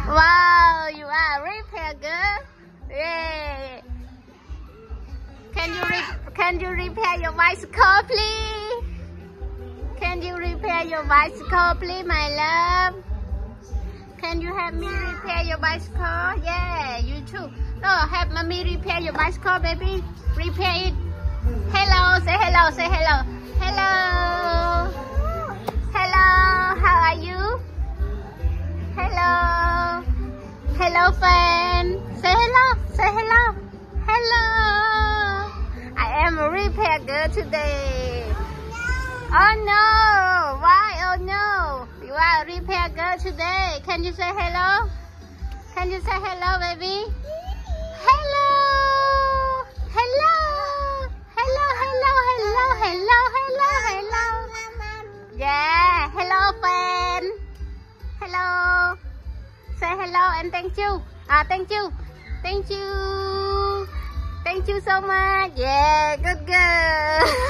Wow, you are a repair girl. Yeah. Can you repair your bicycle, please? Can you repair your bicycle, please, my love? Can you help me repair your bicycle? Yeah, you too. No, help mommy repair your bicycle, baby. Repair it. Hello, say hello, say hello. Hello. Hello, how are you? Hello. Hello, friend. Say hello, say hello. Hello. I am a repair girl today. Oh no, why? Oh no, you are a repair girl today. Can you say hello? Can you say hello, baby? Hello, hello, hello, hello, hello, hello, hello, hello. Yeah, hello, friend. Hello. Say hello and thank you. Thank you. Thank you. Thank you so much. Yeah, good girl.